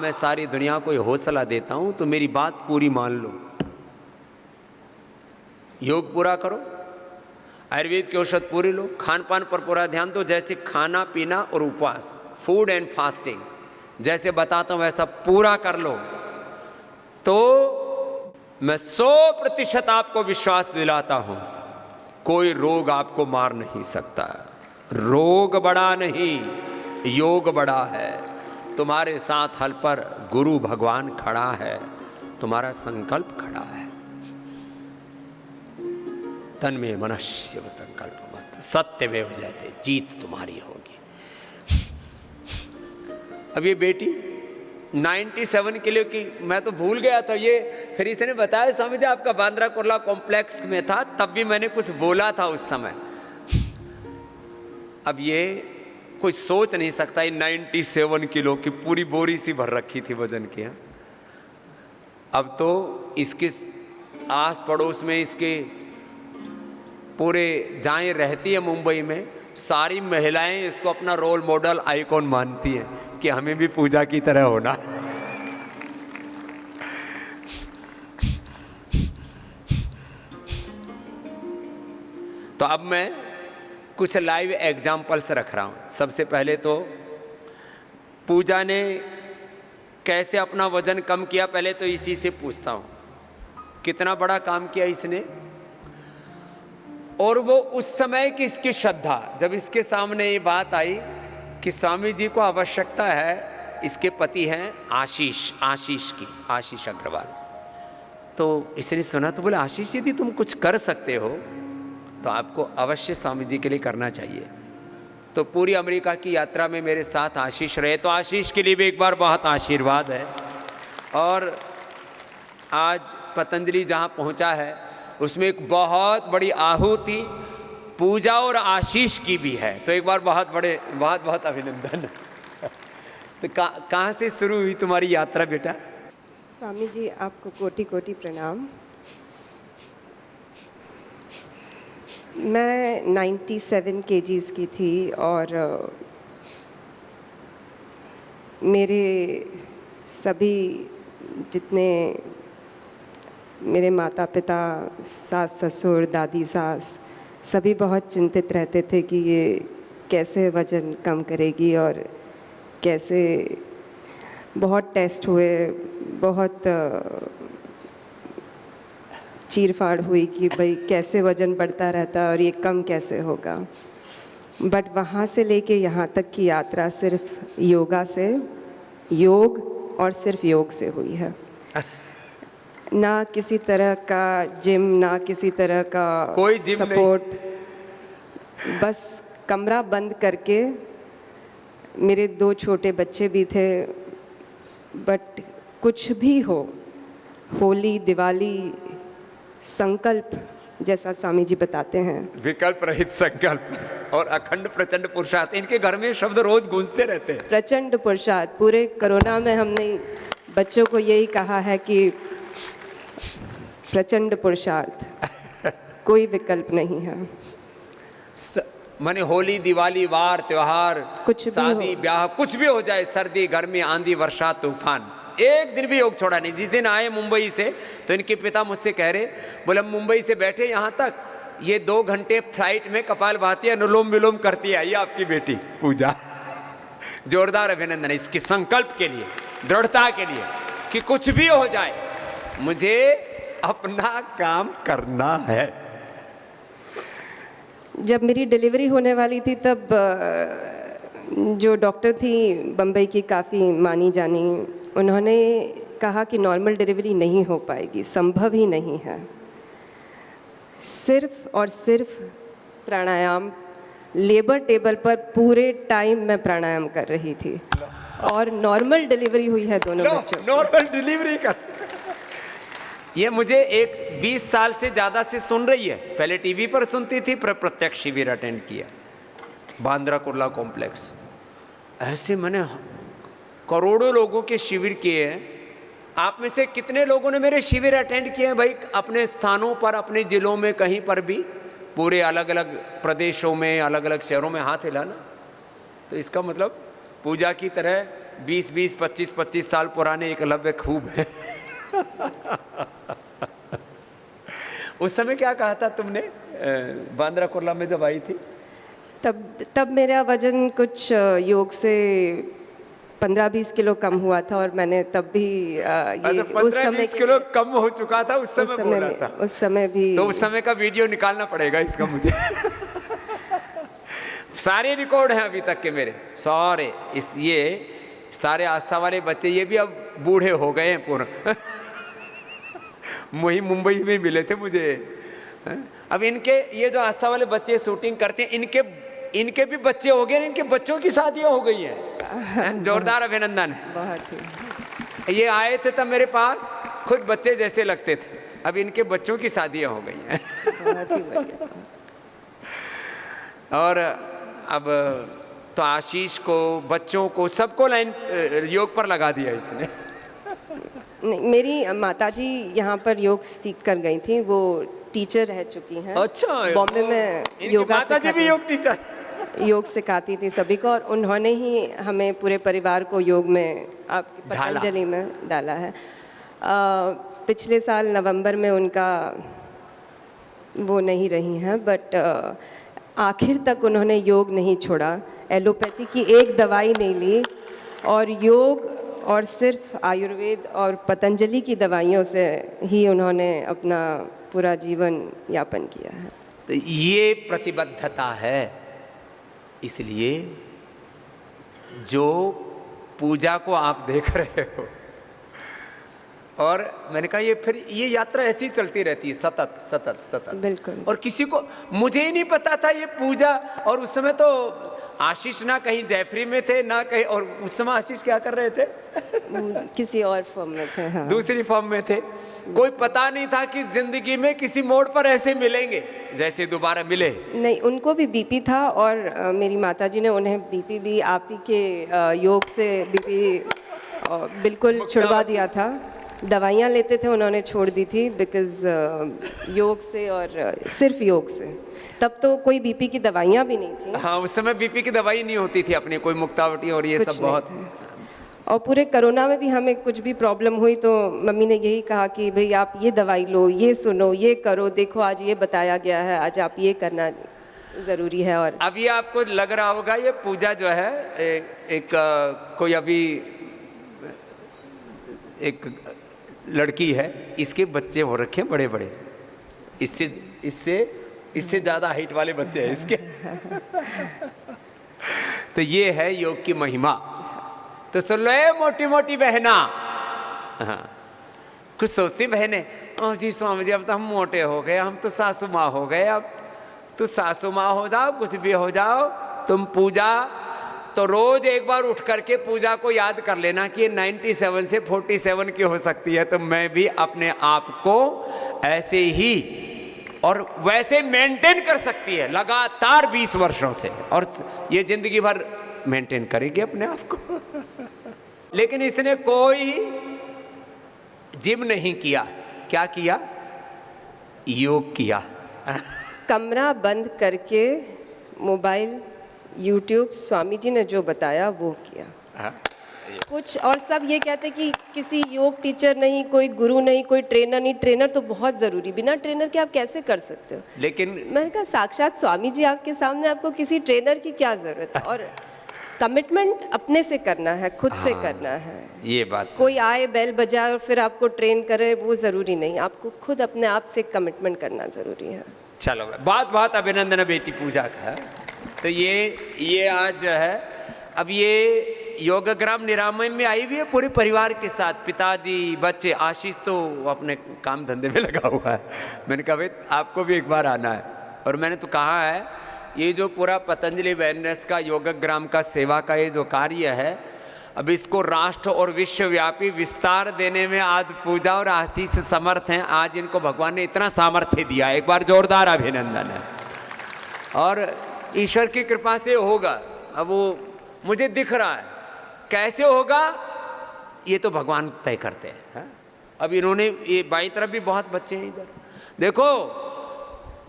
मैं सारी दुनिया को ये हौसला देता हूं, तो मेरी बात पूरी मान लो। योग पूरा करो, आयुर्वेद की औषध पूरी लो, खान पान पर पूरा ध्यान दो, जैसे खाना पीना और उपवास, फूड एंड फास्टिंग जैसे बताता हूं वैसा पूरा कर लो, तो मैं 100% आपको विश्वास दिलाता हूं, कोई रोग आपको मार नहीं सकता। रोग बड़ा नहीं, योग बड़ा है। तुम्हारे साथ हल पर गुरु भगवान खड़ा है, तुम्हारा संकल्प खड़ा है। तन में मनस्य संकल्प मस्त सत्यमेव जयते, जीत तुम्हारी होगी। अब ये बेटी 97 किलो की, मैं तो भूल गया था ये, फिर इसने बताया स्वामी जी आपका बांद्रा कुर्ला कॉम्प्लेक्स में था, तब भी मैंने कुछ बोला था उस समय। अब ये कोई सोच नहीं सकता, ये 97 किलो की पूरी बोरी सी भर रखी थी वजन की। अब तो इसके आस पड़ोस में इसके पूरे जहाँ रहती है मुंबई में, सारी महिलाएं इसको अपना रोल मॉडल आइकॉन मानती हैं कि हमें भी पूजा की तरह होना। तो अब मैं कुछ लाइव एग्जाम्पल्स रख रहा हूं। सबसे पहले तो पूजा ने कैसे अपना वजन कम किया, पहले तो इसी से पूछता हूं, कितना बड़ा काम किया इसने। और वो उस समय की इसकी श्रद्धा, जब इसके सामने ये बात आई कि स्वामी जी को आवश्यकता है, इसके पति हैं आशीष अग्रवाल, तो इसने सुना तो बोले आशीष यदि तुम कुछ कर सकते हो तो आपको अवश्य स्वामी जी के लिए करना चाहिए। तो पूरी अमेरिका की यात्रा में मेरे साथ आशीष रहे, तो आशीष के लिए भी एक बार बहुत आशीर्वाद है। और आज पतंजलि जहाँ पहुँचा है उसमें एक बहुत बड़ी आहुति पूजा और आशीष की भी है, तो एक बार बहुत बहुत अभिनंदन। तो कहाँ से शुरू हुई तुम्हारी यात्रा बेटा? स्वामी जी आपको कोटि कोटि प्रणाम। मैं 97 केजीज़ की थी और मेरे सभी जितने मेरे माता पिता, सास ससुर, दादी सास, सभी बहुत चिंतित रहते थे कि ये कैसे वज़न कम करेगी और कैसे। बहुत टेस्ट हुए, बहुत चीरफाड़ हुई कि भाई कैसे वज़न बढ़ता रहता और ये कम कैसे होगा। बट वहाँ से लेके यहाँ तक की यात्रा सिर्फ योगा से, योग और सिर्फ योग से हुई है। ना किसी तरह का जिम, ना किसी तरह का कोई जिम सपोर्ट, बस कमरा बंद करके। मेरे 2 छोटे बच्चे भी थे, बट कुछ भी हो, होली दिवाली, संकल्प जैसा स्वामी जी बताते हैं, विकल्प रहित संकल्प और अखंड प्रचंड पुरुषार्थ, इनके घर में शब्द रोज गूंजते रहते हैं। प्रचंड पुरुषार्थ। पूरे कोरोना में हमने बच्चों को यही कहा है कि प्रचंड पुरुषार्थ, कोई विकल्प नहीं है। माने होली दिवाली वार त्योहार, कुछ भी शादी ब्याह, कुछ भी हो जाए, सर्दी गर्मी आंधी वर्षा तूफान, एक दिन भी योग छोड़ा नहीं। जिस दिन आए मुंबई से तो इनके पिता मुझसे कह रहे, बोले मुंबई से बैठे यहाँ तक, ये 2 घंटे फ्लाइट में कपालभाति अनुलोम विलोम करती है ये आपकी बेटी पूजा। जोरदार अभिनंदन इसकी संकल्प के लिए, दृढ़ता के लिए कि कुछ भी हो जाए मुझे अपना काम करना है। जब मेरी डिलीवरी होने वाली थी तब जो डॉक्टर थी बम्बई की, काफ़ी मानी जानी, उन्होंने कहा कि नॉर्मल डिलीवरी नहीं हो पाएगी, संभव ही नहीं है। सिर्फ और सिर्फ प्राणायाम, लेबर टेबल पर पूरे टाइम मैं प्राणायाम कर रही थी और नॉर्मल डिलीवरी हुई है दोनों बच्चों। नॉर्मल डिलीवरी कर, ये मुझे 20 साल से ज़्यादा से सुन रही है। पहले टीवी पर सुनती थी, पर प्रत्यक्ष शिविर अटेंड किया बांद्रा कुर्ला कॉम्प्लेक्स। ऐसे मैंने करोड़ों लोगों के शिविर किए हैं। आप में से कितने लोगों ने मेरे शिविर अटेंड किए हैं भाई? अपने स्थानों पर, अपने ज़िलों में, कहीं पर भी, पूरे अलग अलग प्रदेशों में, अलग अलग शहरों में हाथ हिलाना। तो इसका मतलब पूजा की तरह 20-20, 25-25 साल पुराने एकलव्य खूब है। उस समय क्या कहा था तुमने बांद्रा कुर्ला में जब आई थी? तब मेरा वजन कुछ योग से 15-20 किलो कम हुआ था, और मैंने तब भी ये उस समय 15-20 किलो कम हो चुका था उस समय बोला था। उस समय भी तो उस समय का वीडियो निकालना पड़ेगा इसका मुझे। सारे रिकॉर्ड हैं अभी तक के मेरे सारे, ये सारे आस्था वाले बच्चे, ये भी अब बूढ़े हो गए हैं पूर्ण। वही मुंबई में मिले थे मुझे। अब इनके ये जो आस्था वाले बच्चे शूटिंग करते हैं, इनके भी बच्चे हो गए, इनके बच्चों की शादियां हो गई हैं। जोरदार अभिनंदन है। बहुत ही। ये आए थे तब मेरे पास, खुद बच्चे जैसे लगते थे, अब इनके बच्चों की शादियां हो गई हैं। बहुत ही बढ़िया। और अब तो आशीष को, बच्चों को, सबको लाइन योग पर लगा दिया इसने। नहीं, मेरी माताजी यहाँ पर योग सीख कर गई थी, वो टीचर रह चुकी हैं। अच्छा, बॉम्बे में योगा माताजी भी योग टीचर, योग सिखाती थी सभी को, और उन्होंने ही हमें पूरे परिवार को योग में, आपकी पतंजलि में डाला है। पिछले साल नवंबर में उनका वो नहीं रही हैं, बट आखिर तक उन्होंने योग नहीं छोड़ा, एलोपैथी की एक दवाई नहीं ली, और योग और सिर्फ आयुर्वेद और पतंजलि की दवाइयों से ही उन्होंने अपना पूरा जीवन यापन किया है। तो ये प्रतिबद्धता है। इसलिए जो पूजा को आप देख रहे हो, और मैंने कहा ये फिर ये यात्रा ऐसी चलती रहती है, सतत सतत सतत। बिल्कुल। और किसी को, मुझे ही नहीं पता था ये पूजा, और उस समय तो आशीष ना कहीं जयफ्री में थे ना कहीं, और उस समय आशीष क्या कर रहे थे? किसी और फॉर्म में थे। हाँ। दूसरी फॉर्म में थे। कोई पता नहीं था कि जिंदगी में किसी मोड़ पर ऐसे मिलेंगे जैसे दोबारा मिले। नहीं, उनको भी बीपी था, और मेरी माताजी ने उन्हें बीपी भी आप ही के योग से बीपी बिल्कुल छुड़वा दिया था। दवाइयाँ लेते थे, उन्होंने छोड़ दी थी, बिकॉज योग से, और सिर्फ योग से। तब तो कोई बीपी की दवाइयाँ भी नहीं थी। हाँ, उस समय बीपी की दवाई नहीं होती थी अपनी, कोई मुक्तावटी और ये सब बहुत। और पूरे कोरोना में भी हमें कुछ भी प्रॉब्लम हुई तो मम्मी ने यही कहा कि भाई आप ये दवाई लो, ये सुनो, ये करो, देखो आज ये बताया गया है, आज आप ये करना ज़रूरी है। और अब ये आपको लग रहा होगा ये पूजा जो है एक कोई अभी एक लड़की है, इसके बच्चे हो रखे हैं बड़े बड़े, इससे ज़्यादा हाइट वाले बच्चे हैं इसके। तो ये है योग की महिमा। तो सुन लो मोटी मोटी बहना, हाँ, कुछ सोचती बहने, ओ जी स्वामी जी अब तो हम मोटे हो गए, हम तो सासू माँ हो गए, अब तो सासू माँ हो जाओ, कुछ भी हो जाओ, तुम पूजा तो रोज एक बार उठ करके पूजा को याद कर लेना कि 97 से 47 की हो सकती है। तो मैं भी अपने आप को ऐसे ही और वैसे मेंटेन कर सकती है लगातार 20 वर्षों से, और ये जिंदगी भर मेंटेन करेगी अपने आप को। लेकिन इसने कोई जिम नहीं किया, क्या किया? योग किया। कमरा बंद करके मोबाइल, यूट्यूब, स्वामी जी ने जो बताया वो किया। कुछ और सब ये कहते कि किसी योग टीचर नहीं, कोई गुरु नहीं, कोई ट्रेनर नहीं। ट्रेनर तो बहुत ज़रूरी, बिना ट्रेनर के आप कैसे कर सकते हो? लेकिन मैंने कहा साक्षात स्वामी जी आपके सामने, आपको किसी ट्रेनर की क्या ज़रूरत है? और कमिटमेंट अपने से करना है, खुद से करना है। ये बात, कोई आए बेल बजाए और फिर आपको ट्रेन करे, वो ज़रूरी नहीं। आपको खुद अपने आप से कमिटमेंट करना ज़रूरी है। चलो बहुत बहुत अभिनंदन है बेटी पूजा का। तो ये आज जो है, अब ये योगग्राम निरामय में आई हुई है पूरे परिवार के साथ, पिताजी, बच्चे। आशीष तो अपने काम धंधे में लगा हुआ है। मैंने कहा भाई आपको भी एक बार आना है। और मैंने तो कहा है ये जो पूरा पतंजलि वेलनेस का योगग्राम का सेवा का ये जो कार्य है, अब इसको राष्ट्र और विश्वव्यापी विस्तार देने में आज पूजा और आशीष समर्थ हैं। आज इनको भगवान ने इतना सामर्थ्य दिया, एक बार जोरदार अभिनंदन है। और ईश्वर की कृपा से होगा। अब वो मुझे दिख रहा है, कैसे होगा ये तो भगवान तय करते हैं। अब इन्होंने ये बाईं तरफ भी बहुत बच्चे हैं, इधर देखो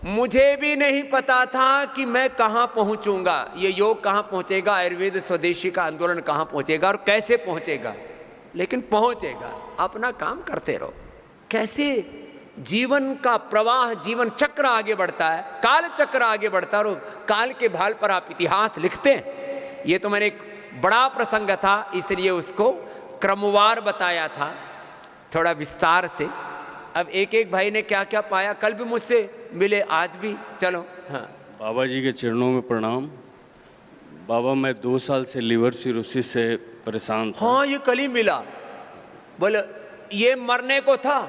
मुझे भी नहीं पता था कि मैं कहाँ पहुंचूंगा, ये योग कहाँ पहुंचेगा, आयुर्वेद स्वदेशी का आंदोलन कहाँ पहुंचेगा और कैसे पहुंचेगा, लेकिन पहुंचेगा। अपना काम करते रहो। कैसे जीवन का प्रवाह, जीवन चक्र आगे बढ़ता है, काल चक्र आगे बढ़ता है और काल के भाल पर आप इतिहास लिखते हैं। ये तो मैंने एक बड़ा प्रसंग था, इसलिए उसको क्रमवार बताया था, थोड़ा विस्तार से। अब एक एक भाई ने क्या क्या पाया, कल भी मुझसे मिले, आज भी। चलो। हाँ बाबा जी के चरणों में प्रणाम। बाबा मैं 2 साल से लिवर सिरोसिस से परेशान था। हाँ, ये कल ही मिला। बोले ये मरने को था,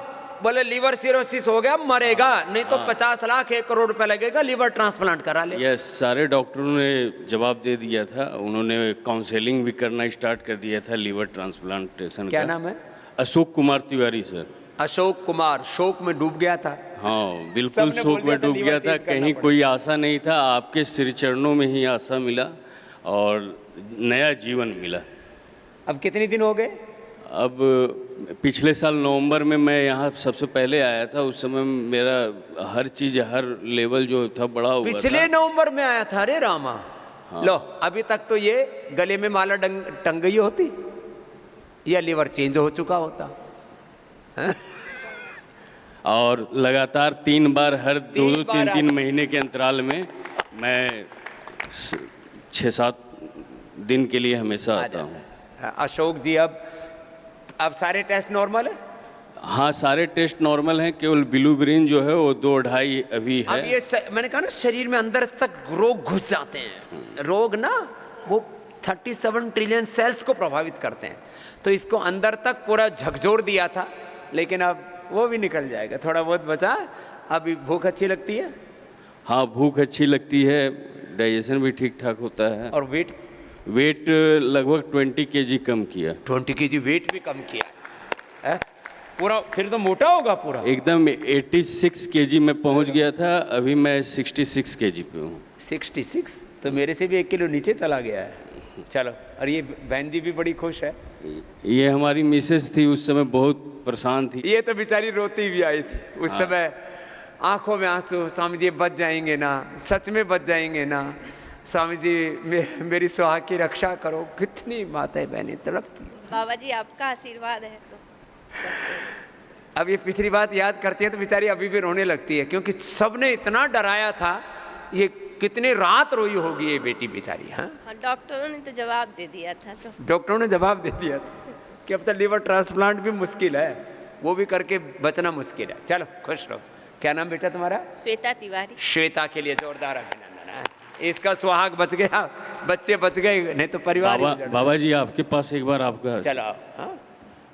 बोले लिवर सिरोसिस हो गया, मरेगा नहीं तो 50 लाख 1 करोड़ रुपए लगेगा, लिवर ट्रांसप्लांट करा ले। यस, सारे डॉक्टरों ने जवाब दे दिया था। उन्होंने काउंसलिंग भी करना स्टार्ट कर दिया था लिवर ट्रांसप्लांटेशन। क्या नाम है? अशोक कुमार तिवारी सर। अशोक कुमार। शोक में डूब गया था। हाँ बिल्कुल, सबने शोक बोल दिया में था डूब लीवर गया था। चेंज करना कहीं पड़ेगा। कोई आशा नहीं था, आपके श्री चरणों में ही आशा मिला और नया जीवन मिला। अब कितने दिन हो गए? अब पिछले साल नवंबर में मैं यहाँ सबसे पहले आया था। उस समय मेरा हर चीज़, हर लेवल जो था बड़ा हुआ पिछले था। नवंबर में आया था? अरे रामा। हाँ। लो, अभी तक तो ये गले में माला टंग गई होती या लिवर चेंज हो चुका होता। और लगातार 3 बार, हर 2-2, 3-3 महीने के अंतराल में मैं 6-7 दिन के लिए हमेशा आता हूँ। अशोक जी, अब सारे टेस्ट नॉर्मल है? हाँ, सारे टेस्ट नॉर्मल हैं। केवल बिलुब्रिन जो है वो 2-2.5 अभी है। अब ये मैंने कहा ना, शरीर में अंदर तक रोग घुस जाते हैं। रोग ना वो 37 ट्रिलियन सेल्स को प्रभावित करते हैं, तो इसको अंदर तक पूरा झकझोर दिया था, लेकिन अब वो भी निकल जाएगा। थोड़ा बहुत बचा। अभी भूख अच्छी लगती है? हाँ, भूख अच्छी लगती है, डाइजेशन भी ठीक ठाक होता है। और वेट लगभग 20 kg कम किया। 20 kg वेट भी कम किया है? पूरा फिर तो मोटा होगा पूरा। एकदम 86 kg में पहुंच गया था। अभी मैं 66 kg पे हूँ। 66? तो मेरे से भी 1 किलो नीचे चला गया है। चलो। और ये बहन जी भी बड़ी खुश है। ये हमारी मिसेस थी, उस समय बहुत परेशान थी। ये तो बेचारी रोती भी आई थी उस समय, आंखों में आंसू। स्वामी जी बच जाएंगे ना, सच में बच जाएंगे ना, स्वामी जी मेरी सुहाग की रक्षा करो। कितनी माताएं बहनें तड़पती। बाबा जी आपका आशीर्वाद है तो अब ये पिछली बात याद करती है तो बेचारी अभी भी रोने लगती है, क्योंकि सबने इतना डराया था। ये कितनी रात रोई होगी ये बेटी बेचारी। हाँ, डॉक्टरों ने तो जवाब दे दिया था। तो डॉक्टरों ने जवाब दे दिया था कि अब तो लिवर ट्रांसप्लांट भी मुश्किल है, वो भी करके बचना मुश्किल है। चलो, खुश रहो। क्या नाम बेटा तुम्हारा? श्वेता तिवारी। श्वेता के लिए जोरदार अभिनंदन है। इसका सुहाग बच गया, बच्चे बच गए, नहीं तो परिवार बाबा जी आपके पास एक बार आपका। चलो। हाँ,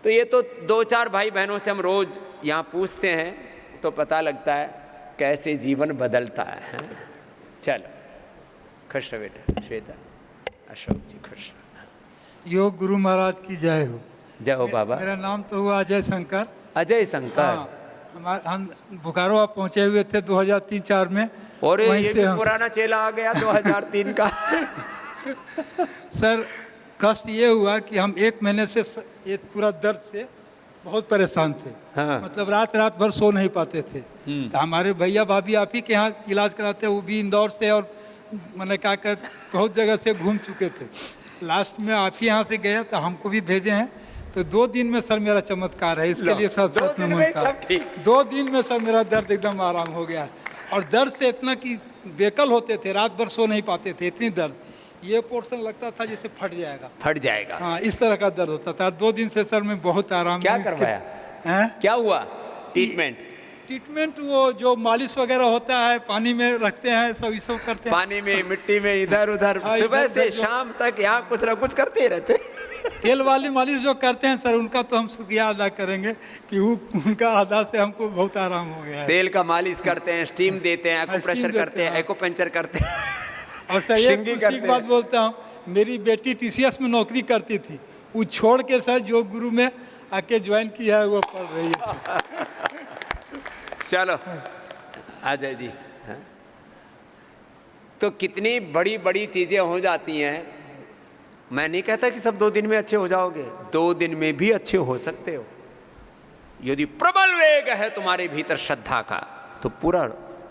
तो ये तो 2-4 भाई बहनों से हम रोज यहाँ पूछते हैं, तो पता लगता है कैसे जीवन बदलता है। हाँ? चलो, खुश रहो बेटा। श्वेता, अशोक जी खुश रहो। योग गुरु महाराज की जय हो। जय हो बाबा। मेरा नाम तो हुआ अजय शंकर। अजय शंकर। हाँ, हम बोकारो आप पहुंचे हुए थे 2003-4 में। और वहीं ये से भी पुराना चेला आ गया 2003 का। सर, कष्ट ये हुआ कि हम 1 महीने से ये पूरा दर्द से बहुत परेशान थे। हाँ। मतलब रात भर सो नहीं पाते थे। तो हमारे भैया भाभी आप ही के यहाँ इलाज कराते, वो भी इंदौर से और मैंने क्या कर बहुत जगह से घूम चुके थे। लास्ट में आप ही यहाँ से गए तो हमको भी भेजे हैं। तो 2 दिन में सर मेरा चमत्कार है, इसके लिए सच में सब ठीक। 2 दिन में सर मेरा दर्द एकदम आराम हो गया। और दर्द से इतना कि बेकल होते थे, रात भर सो नहीं पाते थे, इतनी दर्द। ये पोर्शन लगता था जैसे फट जाएगा। फट जाएगा। हाँ, इस तरह का दर्द होता था। 2 दिन से सर मैं बहुत आराम। क्या करवाया? क्या हुआ ट्रीटमेंट? ट्रीटमेंट वो जो मालिश वगैरह होता है, पानी में रखते हैं, सब सब करते हैं। पानी में, मिट्टी में, इधर उधर, हाँ, सुबह इधर से जो- शाम तक यहाँ कुछ ना कुछ करते ही रहते। तेल वाली मालिश जो करते हैं सर, उनका तो हम शुक्रिया अदा करेंगे कि उनका अदा से हमको बहुत आराम हो गया है। तेल का मालिश करते हैं, स्टीम देते हैं, एक्यूप्रेशर स्टीम करते देते हैं, हैं। एक्यूपंक्चर करते हैं। और सर एक शिंगी खुशी करते की बात हैं। बोलता हूँ, मेरी बेटी TCS में नौकरी करती थी, वो छोड़ के सर योग गुरु में आके ज्वाइन किया है, वो पढ़ रही है। चलो, आ जाए जी। हाँ? तो कितनी बड़ी बड़ी चीजें हो जाती हैं। मैं नहीं कहता कि सब 2 दिन में अच्छे हो जाओगे, 2 दिन में भी अच्छे हो सकते हो। यदि प्रबल वेग है तुम्हारे भीतर श्रद्धा का, तो पूरा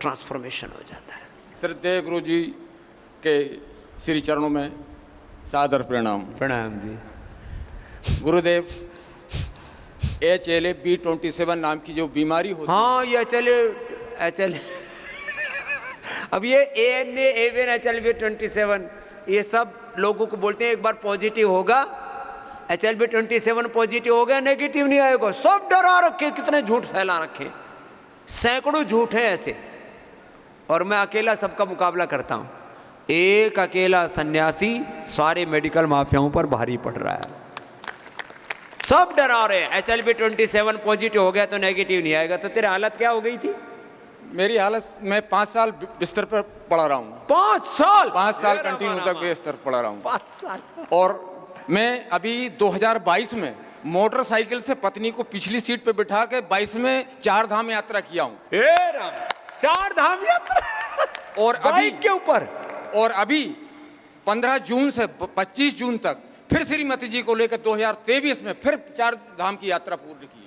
ट्रांसफॉर्मेशन हो जाता है। श्रद्धेय गुरु जी के श्री चरणों में सादर प्रणाम। प्रणाम जी। गुरुदेव, HLA-B27 नाम की जो बीमारी होती हाँ, ये HL अब ये ANA, AVN, HLB27 ये सब लोगों को बोलते हैं एक बार पॉजिटिव होगा, HLB27 पॉजिटिव हो गया, नेगेटिव नहीं आएगा। सब डरा रखे, कितने झूठ फैला रखे, सैकड़ों झूठ है ऐसे। और मैं अकेला सबका मुकाबला करता हूँ। एक अकेला सन्यासी सारे मेडिकल माफियाओं पर भारी पड़ रहा है। सब डरा रहे हैं, HLB27 पॉजिटिव हो गया तो नेगेटिव नहीं आएगा। तो तेरी हालत क्या हो गई थी? मेरी हालत, मैं 5 साल बिस्तर पर पड़ा रहा हूँ। 5 साल? 5 साल कंटिन्यू तक बिस्तर पड़ा रहा हूँ। 5 साल। और मैं अभी 2022 में मोटरसाइकिल से पत्नी को पिछली सीट पे बिठा के 22 में 4 धाम यात्रा किया हूँ। 4 धाम यात्रा और अभी बाइक के ऊपर। और अभी 15 जून से 25 जून तक फिर श्रीमती जी को लेकर 2023 में फिर 4 धाम की यात्रा पूर्ण की।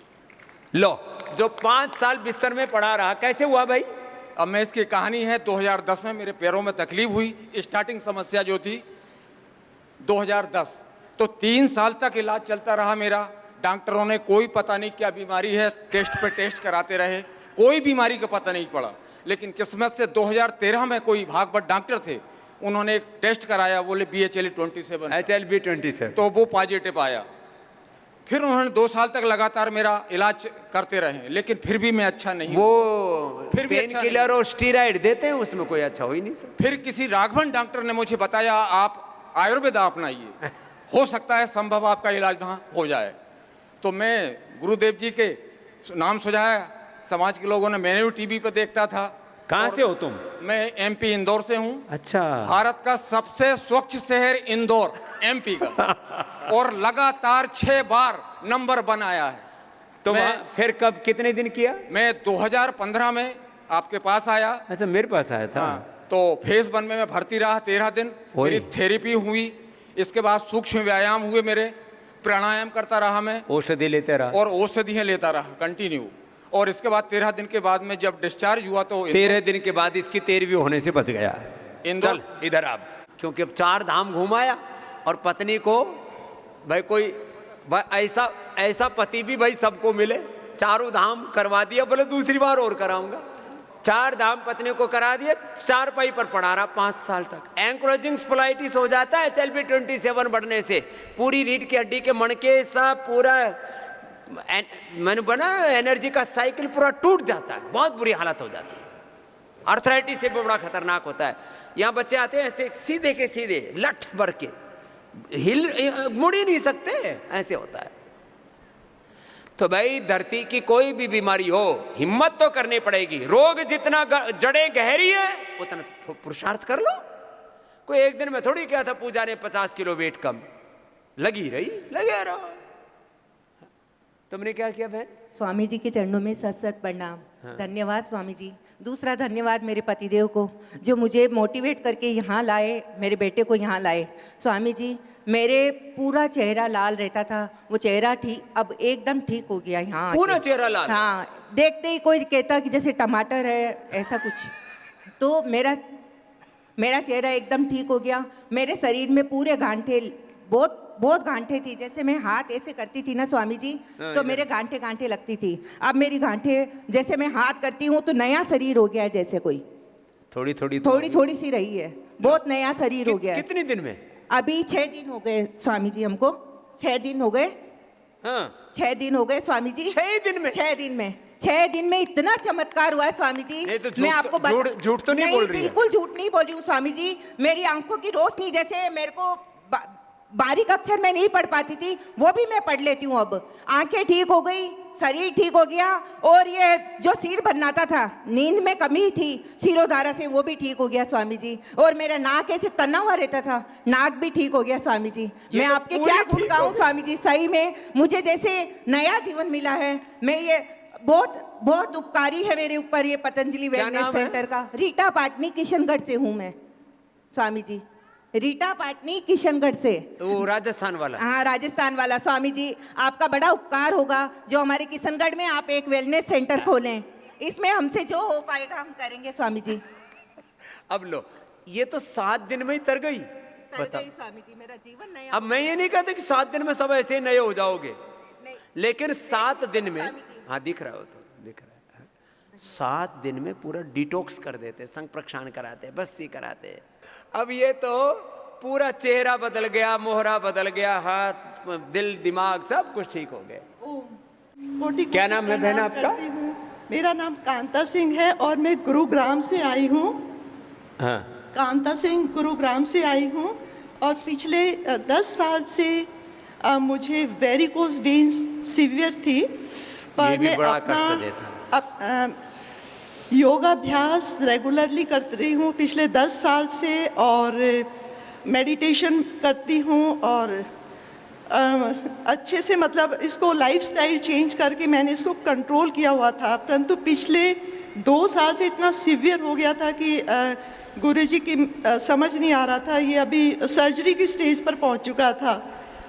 लो, जो 5 साल बिस्तर में पड़ा रहा, कैसे हुआ भाई? अब मैं इसकी कहानी है, 2010 में मेरे पैरों में तकलीफ हुई। स्टार्टिंग समस्या जो थी 2010, तो 3 साल तक इलाज चलता रहा मेरा। डॉक्टरों ने कोई पता नहीं क्या बीमारी है, टेस्ट पे टेस्ट कराते रहे, कोई बीमारी का पता नहीं पड़ा। लेकिन किस्मत से 2013 में कोई भागवत डॉक्टर थे, उन्होंने एक टेस्ट कराया, बोले HLB27 HLB27 तो वो पॉजिटिव आया। फिर उन्होंने 2 साल तक लगातार मेरा इलाज करते रहे, लेकिन फिर भी मैं अच्छा नहीं। वो फिर भी पेन अच्छा किलर और स्टीराइड देते हैं, उसमें कोई अच्छा हो ही नहीं सकता। फिर किसी राघवन डॉक्टर ने मुझे बताया आप आयुर्वेद अपनाइए, हो सकता है संभव आपका इलाज वहाँ हो जाए। तो मैं गुरुदेव जी के नाम सुझाया, समाज के लोगों ने, मैंने भी टीवी पर देखता था। कहाँ से हो तुम? मैं MP इंदौर से हूँ। अच्छा। भारत का सबसे स्वच्छ शहर इंदौर MP का, और लगातार 6 बार नंबर 1 आया है। तो मैं- वहाँ फिर कब, कितने दिन किया? मैं 2015 में आपके पास आया। अच्छा, मेरे पास आया था। हाँ, तो फेज 1 में मैं भर्ती रहा 13 दिन, ओए। मेरी थेरेपी हुई। इसके बाद सूक्ष्म व्यायाम हुए मेरे, प्राणायाम करता रहा मैं, औषधि लेते रहा। और औषधियाँ लेता रहा कंटिन्यू। और इसके बाद 13 दिन के बाद में जब डिस्चार्ज हुआ तो 13 दिन के बाद इसकी 13वीं होने से बच गया। इंदौर चल इधर आप, क्योंकि अब 4 धाम घुमाया और पत्नी को भाई कोई ऐसा ऐसा पति भी भाई सबको मिले। 4 धाम करवा दिया, बोले दूसरी बार और कराऊंगा। 4 धाम पत्नी को करा दिया, 4 पाई पर पड़ा रहा 5 साल तक। एंक्लोजिंग स्पोलाइटिस हो जाता है HLB27 बढ़ने से। पूरी रीढ़ की हड्डी के मणके सब पूरा मैंने बना, एनर्जी का साइकिल पूरा टूट जाता है, बहुत बुरी हालत हो जाती है। आर्थराइटिस से भी बड़ा खतरनाक होता है। यहाँ बच्चे आते हैं ऐसे सीधे के सीधे लठ भर के, मुड़ ही नहीं सकते, ऐसे होता है। तो भाई धरती की कोई भी बीमारी हो, हिम्मत तो करनी पड़ेगी। रोग जितना जड़ें गहरी है उतना पुरुषार्थ कर लो। कोई एक दिन में थोड़ी किया था पूजा ने 50 किलो वेट कम, लगी रही, लगे रहो। तुमने क्या किया बहन? स्वामी जी के चरणों में सत सत प्रणाम। धन्यवाद स्वामी जी। दूसरा धन्यवाद मेरे पतिदेव को, जो मुझे मोटिवेट करके यहाँ लाए, मेरे बेटे को यहाँ लाए। स्वामी जी, मेरे पूरा चेहरा लाल रहता था, वो चेहरा ठीक, अब एकदम ठीक हो गया यहाँ आके। पूरा चेहरा लाल? हाँ, देखते ही कोई कहता कि जैसे टमाटर है, ऐसा कुछ। तो मेरा चेहरा एकदम ठीक हो गया। मेरे शरीर में पूरे गांठे, बहुत गांठे थी। जैसे मैं हाथ ऐसे करती थी ना स्वामी जी, तो मेरे गांठे लगती थी। अब मेरी गांठे, जैसे मैं हाथ करती हूँ तो नया शरीर हो गया है, जैसे कोई थोड़ी सी रही है, बहुत नया शरीर हो गया है। कितने दिन में? अभी 6 दिन हो गए स्वामी जी, हमको 6 दिन हो गए। हाँ, 6 दिन हो गए स्वामी जी। 6 दिन में? 6 दिन में इतना चमत्कार हुआ है स्वामी जी। नहीं तो मैं आपको झूठ तो नहीं बोल रही है? बिल्कुल झूठ नहीं बोल रही हूँ स्वामी जी। मेरी आंखों की रोशनी, जैसे मेरे को बारीक अक्षर में नहीं पढ़ पाती थी, वो भी मैं पढ़ लेती हूँ। अब आंखें ठीक हो गई, शरीर ठीक हो गया, और ये जो सिर बनाता था, नींद में कमी थी सिरोधारा से, वो भी ठीक हो गया स्वामी जी। और मेरा नाक ऐसे तना हुआ रहता था, नाक भी ठीक हो गया स्वामी जी। मैं आपके क्या गुण गाऊं स्वामी जी, सही में मुझे जैसे नया जीवन मिला है। मैं ये बहुत उपकारी है मेरे ऊपर ये पतंजलि वेलनेस सेंटर का। रीटा पाटनी किशनगढ़ से हूँ मैं स्वामी जी, रीटा पाटनी किशनगढ़ से। वो राजस्थान वाला? हाँ, राजस्थान वाला। स्वामी जी, आपका बड़ा उपकार होगा जो हमारे किशनगढ़ में आप एक वेलनेस सेंटर खोलें। इसमें हमसे जो हो पाएगा हम करेंगे स्वामी जी। अब लो, ये तो 7 दिन में ही तर गई। कर बताओ, गई स्वामी जी, मेरा जीवन नया अब मैं ये नहीं कहता कि 7 दिन में सब ऐसे ही नए हो जाओगे, नहीं। लेकिन 7 दिन में, स्वामी जी। हाँ दिख रहा हो तो दिख रहा है, 7 दिन में पूरा डिटॉक्स कर देते, संग प्रक्षालन कराते, बस्ती कराते। अब ये तो पूरा चेहरा बदल गया, मोहरा बदल गया, हाथ दिल दिमाग सब कुछ ठीक हो गए। कोटि क्या नाम है बहन प्रणाम आपका? करती हूँ। मेरा नाम कांता सिंह है और मैं गुरुग्राम से आई हूँ। हाँ, कांता सिंह गुरुग्राम से आई हूँ और पिछले 10 साल से मुझे वेरिकोज वेन्स सीवियर थी, ये पर भी मैं बड़ा अपना कष्ट देता योगाभ्यास रेगुलरली करती रही हूँ पिछले 10 साल से और मेडिटेशन करती हूँ और अच्छे से, मतलब इसको लाइफस्टाइल चेंज करके मैंने इसको कंट्रोल किया हुआ था। परंतु पिछले 2 साल से इतना सीवियर हो गया था कि गुरुजी की समझ नहीं आ रहा था, ये अभी सर्जरी की स्टेज पर पहुंच चुका था।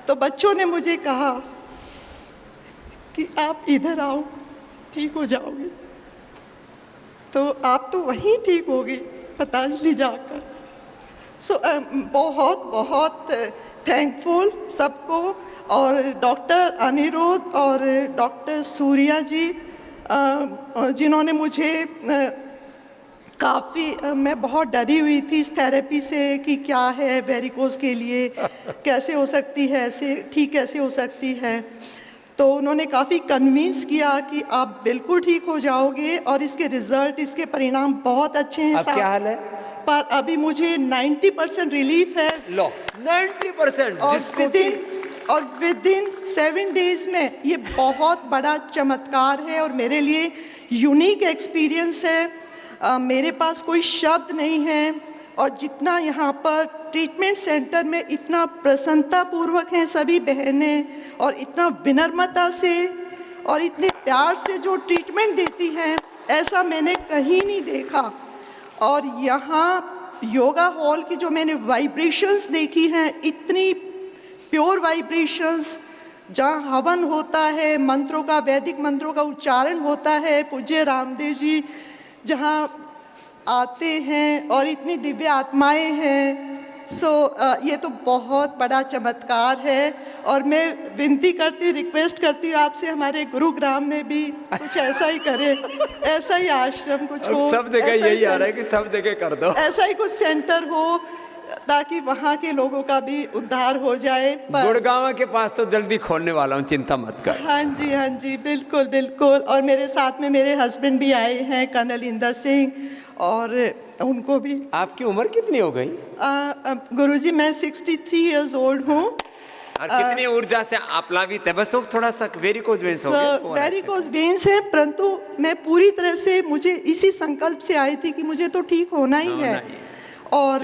तो बच्चों ने मुझे कहा कि आप इधर आओ, ठीक हो जाओगे। तो आप तो वहीं ठीक होगी पतंजलि जाकर। सो बहुत बहुत थैंकफुल सबको, और डॉक्टर अनिरुद्ध और डॉक्टर सूर्या जी जिन्होंने मुझे काफ़ी, मैं बहुत डरी हुई थी इस थेरेपी से कि क्या है वेरिकोज के लिए, कैसे हो सकती है, ऐसे ठीक कैसे हो सकती है। तो उन्होंने काफ़ी कन्विंस किया कि आप बिल्कुल ठीक हो जाओगे और इसके रिजल्ट, इसके परिणाम बहुत अच्छे हैं। अब क्या हाल है? पर अभी मुझे 90% रिलीफ है लो 90%, और विद इन 7 डेज में, ये बहुत बड़ा चमत्कार है और मेरे लिए यूनिक एक्सपीरियंस है। मेरे पास कोई शब्द नहीं है और जितना यहाँ पर ट्रीटमेंट सेंटर में इतना प्रसन्नतापूर्वक हैं सभी बहनें और इतना विनम्रता से और इतने प्यार से जो ट्रीटमेंट देती हैं, ऐसा मैंने कहीं नहीं देखा। और यहाँ योगा हॉल की जो मैंने वाइब्रेशंस देखी हैं, इतनी प्योर वाइब्रेशंस, जहाँ हवन होता है, मंत्रों का, वैदिक मंत्रों का उच्चारण होता है, पूज्य रामदेव जी जहाँ आते हैं और इतनी दिव्य आत्माएं हैं। ये तो बहुत बड़ा चमत्कार है और मैं विनती करती, रिक्वेस्ट करती हूँ आपसे, हमारे गुरुग्राम में भी कुछ ऐसा ही करे, ऐसा ही आश्रम कुछ हो, सब जगह ऐसा यही आ रहा है कि सब जगह कर दो, ऐसा ही कुछ सेंटर हो ताकि वहाँ के लोगों का भी उद्धार हो जाए। गुड़गांव के पास तो जल्दी खोलने वाला हूँ, चिंता मत कर। हाँ जी बिल्कुल बिल्कुल। और मेरे साथ में मेरे हस्बैंड भी आए हैं, कर्नल इंदर सिंह, और उनको भी। आपकी उम्र कितनी हो गई? गुरुजी मैं 63 इयर्स ओल्ड हूँ। और कितनी ऊर्जा से आप लाभित है? बस थोड़ा सा वेरिकोज वेन्स हो गया। वेरिकोज वेन्स है, परंतु मैं पूरी तरह से, मुझे इसी संकल्प से आई थी कि मुझे तो ठीक होना ही है और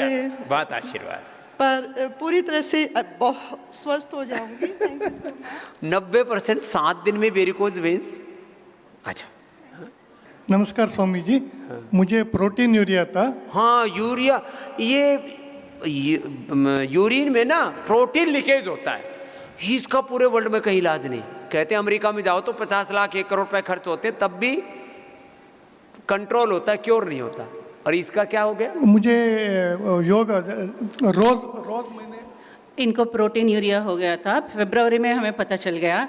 बात आशीर्वाद, पर पूरी तरह से बहुत स्वस्थ हो जाऊंगी। Thank you so much. 90% 7 दिन में वेरिकोज वेन्स। अच्छा, नमस्कार स्वामी जी, मुझे प्रोटीन यूरिया था। हाँ यूरिया, ये यूरिन में ना प्रोटीन लीकेज होता है, इसका पूरे वर्ल्ड में कहीं इलाज नहीं। कहते हैं अमेरिका में जाओ तो 50 लाख 1 करोड़ रुपए खर्च होते हैं, तब भी कंट्रोल होता है, क्योर नहीं होता। और इसका क्या हो गया? मुझे योगा रोज मैंने, इनको प्रोटीन यूरिया हो गया था, फरवरी में हमें पता चल गया,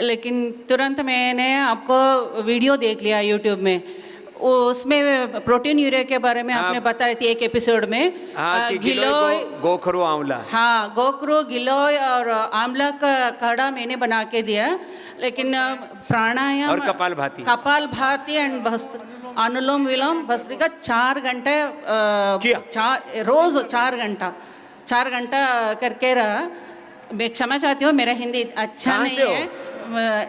लेकिन तुरंत मैंने आपको वीडियो देख लिया यूट्यूब में, उसमें प्रोटीन यूरिया के बारे में आपने बता रही थी एक एपिसोड में। गिलोय, गोखरू, आंवला। हाँ, गोखरू, गिलोय और आंवला का काढ़ा मैंने बना के दिया, लेकिन प्राणायाम और कपालभाति एंड भस्त्र, अनुलोम विलोम भस्त्रिका 4 घंटे रोज 4 घंटा करके रहा। मैं क्षमा चाहती हूँ, मेरा हिंदी अच्छा नहीं है,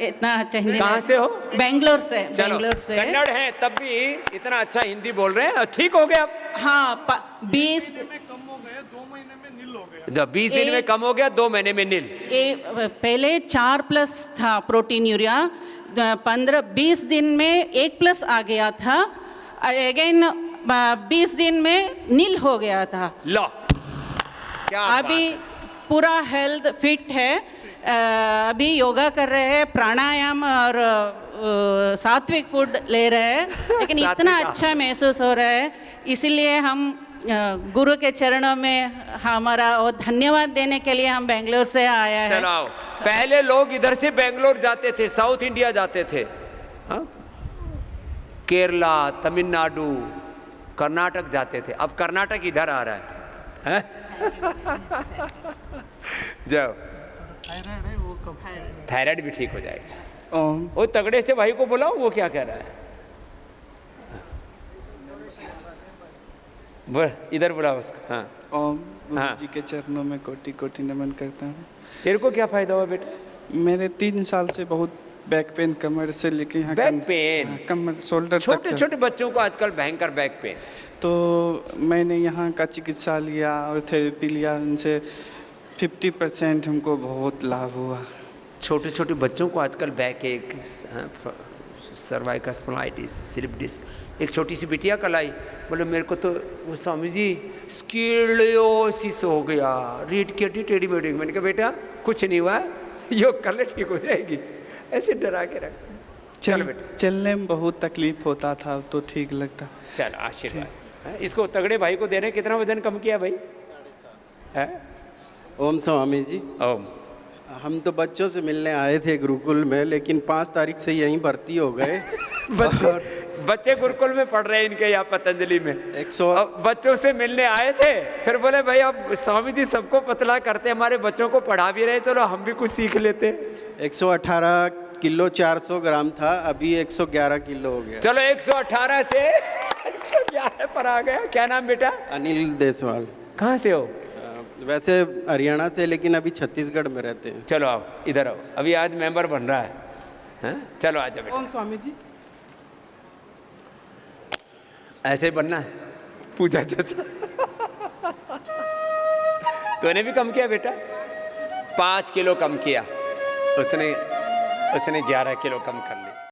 इतना अच्छा हिंदी। कहाँ से हो? बेंगलोर से। बेंगलोर से कन्नड़ है, तब भी इतना अच्छा हिंदी बोल रहे हैं। ठीक हो गया आप? हाँ, 20 कम हो गए, 2 महीने में नील हो गया। 20 दिन में कम हो गया, 2 महीने में नील। पहले 4+ था प्रोटीन यूरिया, 15-20 दिन में 1+ आ गया था, अगेन 20 दिन में नील हो गया था। लो, क्या अभी पूरा हेल्थ फिट है, अभी योगा कर रहे हैं, प्राणायाम और सात्विक फूड ले रहे हैं, लेकिन इतना सात्विक अच्छा महसूस हो रहा है। इसीलिए हम गुरु के चरणों में हमारा और धन्यवाद देने के लिए हम बेंगलोर से आया है। चलो आओ। पहले लोग इधर से बेंगलोर जाते थे, साउथ इंडिया जाते थे, हाँ? केरला, तमिलनाडु, कर्नाटक जाते थे, अब कर्नाटक इधर आ रहा है, जाओ। थायराइड भी ठीक हो जाएगा। वो तगड़े से भाई को बुलाओ, वो क्या कह रहा है, इधर बुलाओ उसको। हाँ ओम गुरु हाँ। जी के चरणों में कोटि कोटि नमन करता हूँ। तेरे को क्या फायदा हुआ बेटा? मेरे 3 साल से बहुत बैक पेन, कमर से लेके यहाँ बैक पेन? कमर शोल्डर तक छोटे सर। छोटे बच्चों को आजकल भयंकर बैक पेन। तो मैंने यहाँ का चिकित्सा लिया और थेरेपी लिया, उनसे 50% हमको बहुत लाभ हुआ। छोटे छोटे बच्चों को आजकल बैक एक, सर्वाइकल स्पॉन्डिलाइटिस, स्लिप डिस्क। एक छोटी सी बिटिया कल आई, बोले मेरे को तो वो स्वामी जी स्कीलियोसिस हो गया, रीढ़ की हड्डी टेढ़ी मेढ़ी। मैंने कहा बेटा कुछ नहीं हुआ, योग कर ले ठीक हो जाएगी, ऐसे डरा के रख। चल बेटा, चलने में बहुत तकलीफ होता था, तो ठीक लगता। चल आशीर्वाद। हाँ, इसको तगड़े भाई को देने कितना वजन कम किया भाई? है? ओम स्वामी जी, ओम। हम तो बच्चों से मिलने आए थे गुरुकुल में, लेकिन 5 तारीख से यहीं भर्ती हो गए। बच्चे गुरुकुल में पढ़ रहे हैं इनके यहाँ पतंजलि में। 100 अब बच्चों से मिलने आए थे, फिर बोले भाई अब स्वामी जी सबको पतला करते, हमारे बच्चों को पढ़ा भी रहे, चलो हम भी कुछ सीख लेते। 118 किलो 400 ग्राम था, अभी 111 किलो हो गया। चलो 118 से 111 पर आ गया। क्या नाम बेटा? अनिल देसवाल। कहाँ से हो? वैसे हरियाणा से, लेकिन अभी छत्तीसगढ़ में रहते हैं। चलो आओ, इधर आओ, अभी आज मेंबर बन रहा है, हाँ? चलो आ जाओ बेटा। ओम स्वामी जी। ऐसे बनना है पूजा जैसा। तूने भी कम किया बेटा? 5 किलो कम किया उसने 11 किलो कम कर लिया।